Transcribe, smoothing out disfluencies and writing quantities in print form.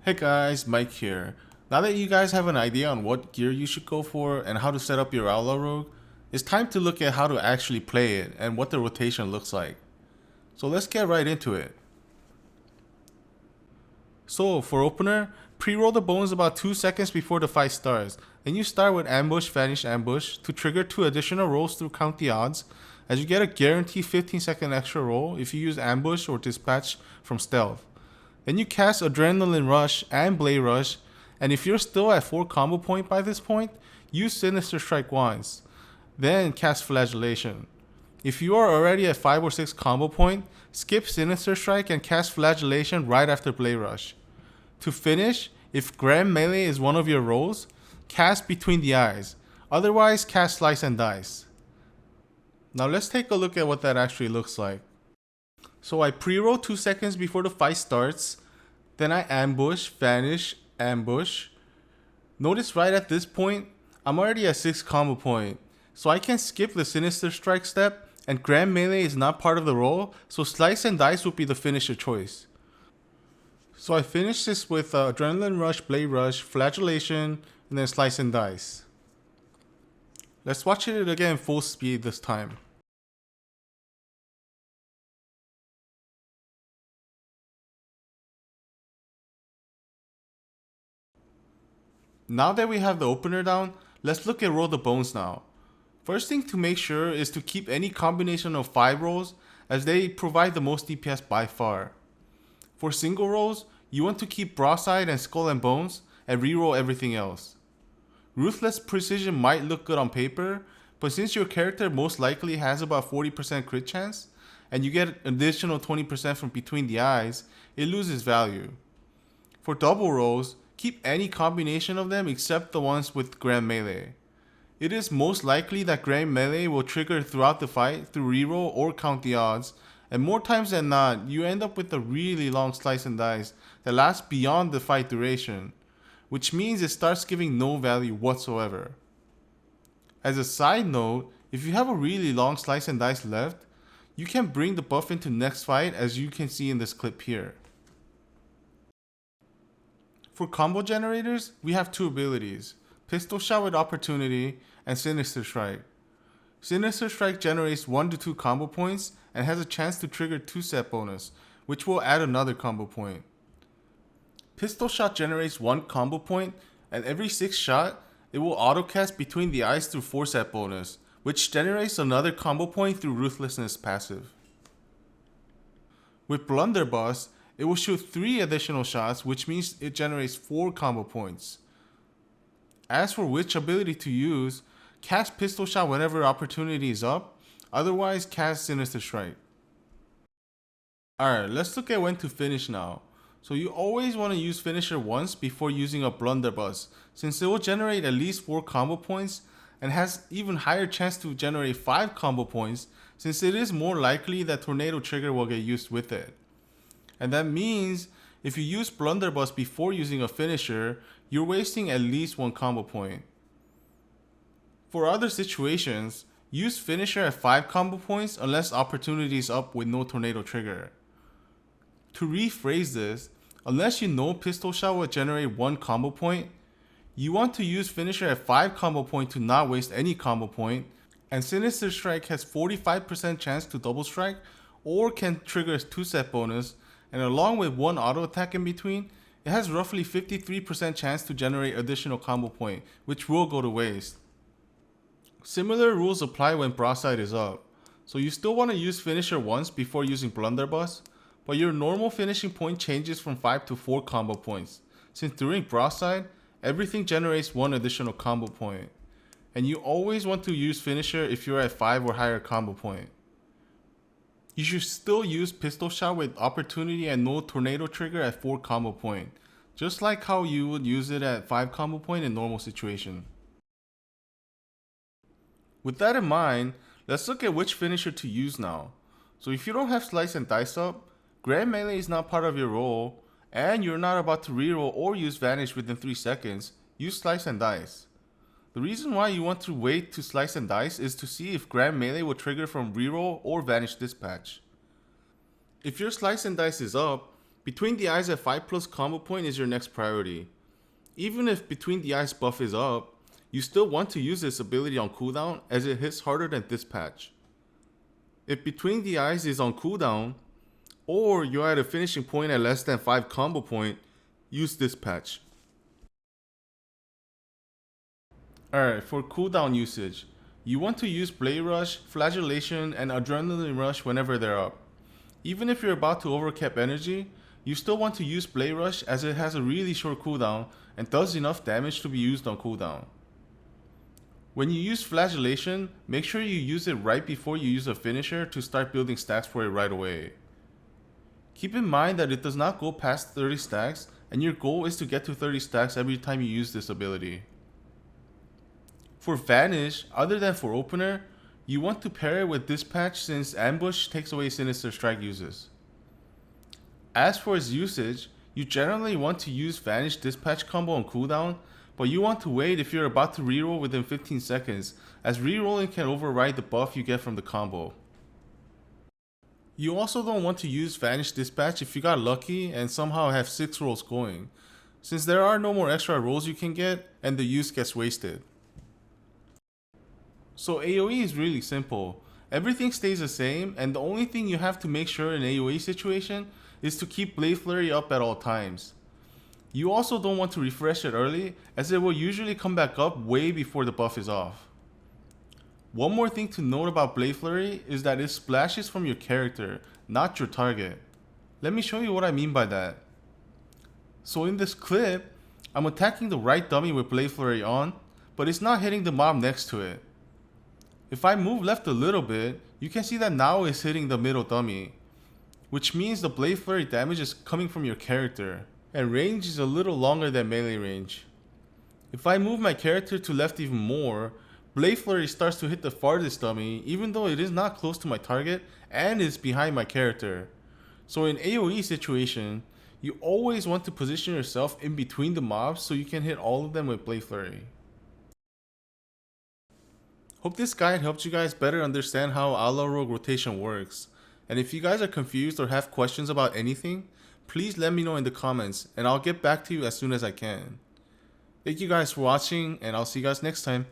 Hey guys, Mike here. Now that you guys have an idea on what gear you should go for and how to set up your Outlaw rogue, it's time to look at how to actually play it and what the rotation looks like. So let's get right into it. So for opener, pre-roll the bones about 2 seconds before the fight starts. Then you start with ambush, vanish, ambush to trigger 2 additional rolls through count the odds, as you get a guaranteed 15-second extra roll if you use ambush or dispatch from stealth. Then you cast Adrenaline Rush and Blade Rush, and if you're still at 4 combo point by this point, use Sinister Strike once. Then cast Flagellation. If you are already at 5 or 6 combo point, skip Sinister Strike and cast Flagellation right after Blade Rush. To finish, if Grand Melee is one of your rolls, cast Between the Eyes. Otherwise, cast Slice and Dice. Now let's take a look at what that actually looks like. So I pre-roll 2 seconds before the fight starts, then I ambush, vanish, ambush. Notice right at this point, I'm already at 6 combo point, so I can skip the Sinister Strike step, and Grand Melee is not part of the roll, so Slice and Dice would be the finisher choice. So I finish this with Adrenaline Rush, Blade Rush, Flagellation, and then Slice and Dice. Let's watch it again full speed this time. Now that we have the opener down, let's look at roll the bones now. First thing to make sure is to keep any combination of 5 rolls, as they provide the most DPS by far. For single rolls, you want to keep Broadside and Skull and Bones and reroll everything else. Ruthless Precision might look good on paper, but since your character most likely has about 40% crit chance, and you get an additional 20% from Between the Eyes, it loses value. For double rolls, keep any combination of them except the ones with Grand Melee. It is most likely that Grand Melee will trigger throughout the fight through reroll or count the odds, and more times than not, you end up with a really long Slice and Dice that lasts beyond the fight duration, which means it starts giving no value whatsoever. As a side note, if you have a really long Slice and Dice left, you can bring the buff into next fight, as you can see in this clip here. For combo generators, we have 2 abilities, Pistol Shot with Opportunity and Sinister Strike. Sinister Strike generates 1 to 2 combo points and has a chance to trigger 2 set bonus, which will add another combo point. Pistol Shot generates 1 combo point, and every 6 shot, it will autocast Between the Eyes through 4 set bonus, which generates another combo point through Ruthlessness passive. With Blunderbuss, it will shoot 3 additional shots, which means it generates 4 combo points. As for which ability to use, cast Pistol Shot whenever opportunity is up, otherwise cast Sinister Strike. Alright, let's look at when to finish now. So you always want to use finisher once before using a Blunderbuss, since it will generate at least 4 combo points and has even higher chance to generate 5 combo points, since it is more likely that Tornado Trigger will get used with it. And that means if you use Blunderbuss before using a finisher, you're wasting at least 1 combo point. For other situations, use finisher at 5 combo points unless opportunity is up with no Tornado Trigger. To rephrase this, unless you know Pistol Shot will generate 1 combo point, you want to use finisher at 5 combo point to not waste any combo point, and Sinister Strike has 45% chance to double strike or can trigger a 2 set bonus, and along with 1 auto attack in between, it has roughly 53% chance to generate additional combo point, which will go to waste. Similar rules apply when Broadside is up, so you still want to use finisher once before using Blunderbuss, but your normal finishing point changes from 5 to 4 combo points, since during Broadside, everything generates 1 additional combo point, and you always want to use finisher if you're at 5 or higher combo point. You should still use Pistol Shot with Opportunity and no Tornado Trigger at 4 combo point, just like how you would use it at 5 combo point in normal situation. With that in mind, let's look at which finisher to use now. So if you don't have Slice and Dice up, Grand Melee is not part of your roll, and you're not about to reroll or use Vanish within 3 seconds, use Slice and Dice. The reason why you want to wait to Slice and Dice is to see if Grand Melee will trigger from reroll or Vanish Dispatch. If your Slice and Dice is up, Between the Eyes at 5+ combo point is your next priority. Even if Between the Eyes buff is up, you still want to use this ability on cooldown as it hits harder than Dispatch. If Between the Eyes is on cooldown, or you're at a finishing point at less than 5 combo point, use Dispatch. Alright, for cooldown usage, you want to use Blade Rush, Flagellation, and Adrenaline Rush whenever they're up. Even if you're about to overcap energy, you still want to use Blade Rush as it has a really short cooldown and does enough damage to be used on cooldown. When you use Flagellation, make sure you use it right before you use a finisher to start building stacks for it right away. Keep in mind that it does not go past 30 stacks, and your goal is to get to 30 stacks every time you use this ability. For Vanish, other than for opener, you want to pair it with Dispatch since Ambush takes away Sinister Strike uses. As for its usage, you generally want to use Vanish Dispatch combo on cooldown, but you want to wait if you're about to reroll within 15 seconds, as rerolling can override the buff you get from the combo. You also don't want to use Vanish Dispatch if you got lucky and somehow have 6 rolls going, since there are no more extra rolls you can get and the use gets wasted. So AoE is really simple. Everything stays the same, and the only thing you have to make sure in AoE situation is to keep Blade Flurry up at all times. You also don't want to refresh it early, as it will usually come back up way before the buff is off. One more thing to note about Blade Flurry is that it splashes from your character, not your target. Let me show you what I mean by that. So in this clip, I'm attacking the right dummy with Blade Flurry on, but it's not hitting the mob next to it. If I move left a little bit, you can see that now it's hitting the middle dummy, which means the Blade Flurry damage is coming from your character, and range is a little longer than melee range. If I move my character to left even more, Blade Flurry starts to hit the farthest dummy even though it is not close to my target and is behind my character. So in AoE situation, you always want to position yourself in between the mobs so you can hit all of them with Blade Flurry. Hope this guide helped you guys better understand how Outlaw Rogue rotation works, and if you guys are confused or have questions about anything, please let me know in the comments and I'll get back to you as soon as I can. Thank you guys for watching, and I'll see you guys next time.